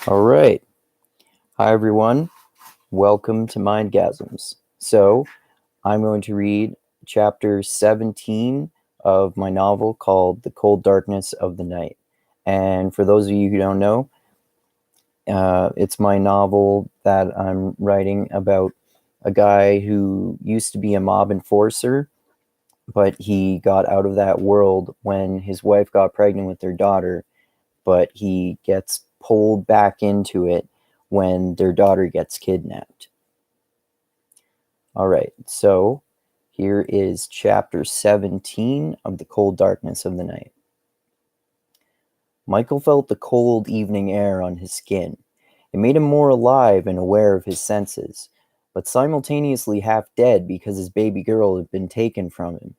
All right. Hi, everyone. Welcome to Mindgasms. So, I'm going to read chapter 17 of my novel called The Cold Darkness of the Night. And for those of you who don't know, it's my novel that I'm writing about a guy who used to be a mob enforcer, but he got out of that world when his wife got pregnant with their daughter, but he gets pulled back into it when their daughter gets kidnapped. All right, so here is chapter 17 of The Cold Darkness of the Night. Michael felt the cold evening air on his skin. It made him more alive and aware of his senses, but simultaneously half dead because his baby girl had been taken from him.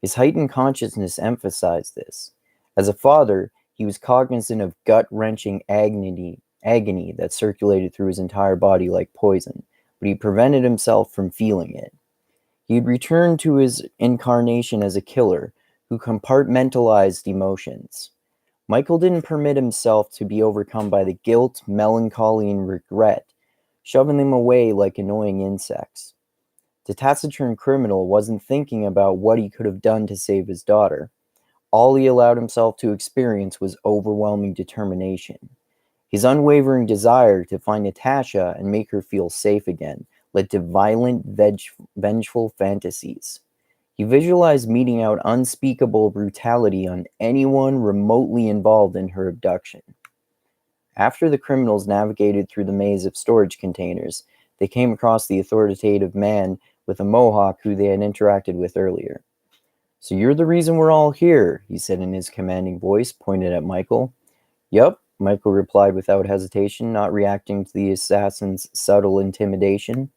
His heightened consciousness emphasized this. As a father, he was cognizant of gut-wrenching agony that circulated through his entire body like poison, but he prevented himself from feeling it. He had returned to his incarnation as a killer who compartmentalized emotions. Michael didn't permit himself to be overcome by the guilt, melancholy, and regret, shoving them away like annoying insects. The taciturn criminal wasn't thinking about what he could have done to save his daughter. All he allowed himself to experience was overwhelming determination. His unwavering desire to find Natasha and make her feel safe again led to violent, vengeful fantasies. He visualized meting out unspeakable brutality on anyone remotely involved in her abduction. After the criminals navigated through the maze of storage containers, they came across the authoritative man with a mohawk who they had interacted with earlier. "So you're the reason we're all here," he said in his commanding voice, pointed at Michael. "Yup," Michael replied without hesitation, not reacting to the assassin's subtle intimidation.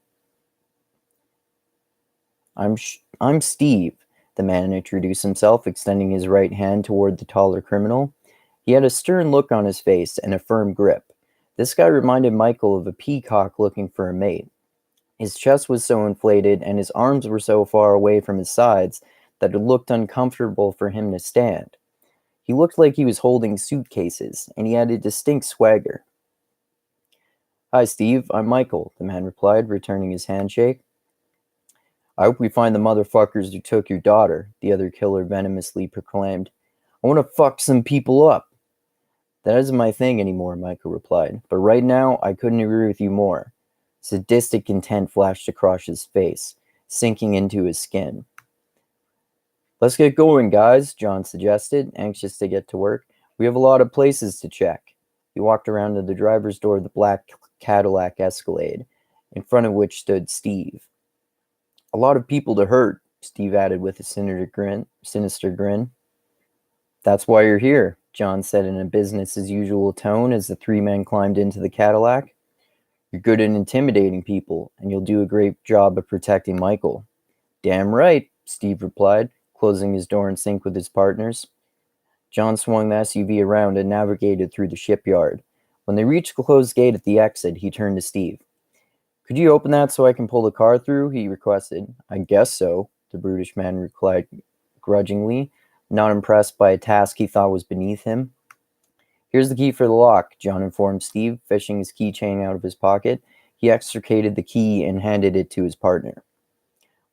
I'm Steve," the man introduced himself, extending his right hand toward the taller criminal. He had a stern look on his face and a firm grip. This guy reminded Michael of a peacock looking for a mate. His chest was so inflated and his arms were so far away from his sides that it looked uncomfortable for him to stand. He looked like he was holding suitcases, and he had a distinct swagger. "Hi, Steve. I'm Michael," the man replied, returning his handshake. "I hope we find the motherfuckers who took your daughter," the other killer venomously proclaimed. "I want to fuck some people up." "That isn't my thing anymore," Michael replied. "But right now, I couldn't agree with you more." Sadistic intent flashed across his face, sinking into his skin. "Let's get going, guys," John suggested, anxious to get to work. "We have a lot of places to check." He walked around to the driver's door of the black Cadillac Escalade, in front of which stood Steve. "A lot of people to hurt," Steve added with a sinister grin. "That's why you're here," John said in a business-as-usual tone as the three men climbed into the Cadillac. "You're good at intimidating people, and you'll do a great job of protecting Michael." "Damn right," Steve replied, closing his door in sync with his partners. John swung the SUV around and navigated through the shipyard. When they reached the closed gate at the exit, he turned to Steve. "Could you open that so I can pull the car through?" he requested. "I guess so," the brutish man replied grudgingly, not impressed by a task he thought was beneath him. "Here's the key for the lock," John informed Steve, fishing his keychain out of his pocket. He extricated the key and handed it to his partner.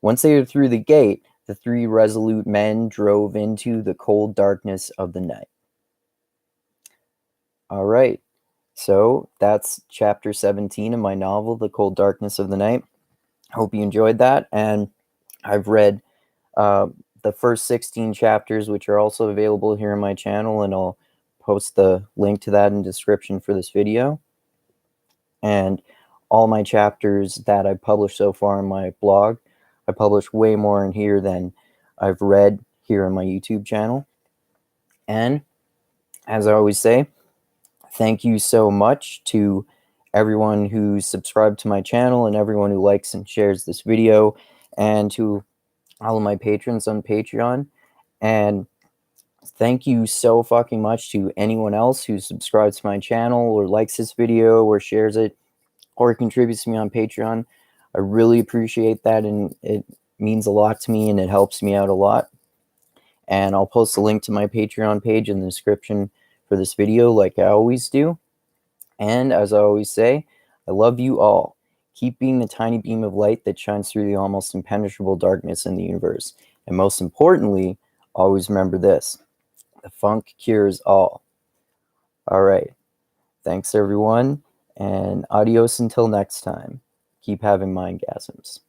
Once they were through the gate, the three resolute men drove into the cold darkness of the night. All right, so that's chapter 17 of my novel, The Cold Darkness of the Night. Hope you enjoyed that, and I've read the first 16 chapters, which are also available here on my channel, and I'll post the link to that in the description for this video. And all my chapters that I've published so far on my blog, I publish way more in here than I've read here on my YouTube channel. And as I always say, thank you so much to everyone who subscribed to my channel and everyone who likes and shares this video, and to all of my patrons on Patreon. And thank you so fucking much to anyone else who subscribes to my channel or likes this video or shares it or contributes to me on Patreon. I really appreciate that, and it means a lot to me and it helps me out a lot. And I'll post a link to my Patreon page in the description for this video like I always do. And as I always say, I love you all. Keep being the tiny beam of light that shines through the almost impenetrable darkness in the universe. And most importantly, always remember this: the funk cures all. All right. Thanks, everyone. And adios until next time. Keep having mindgasms.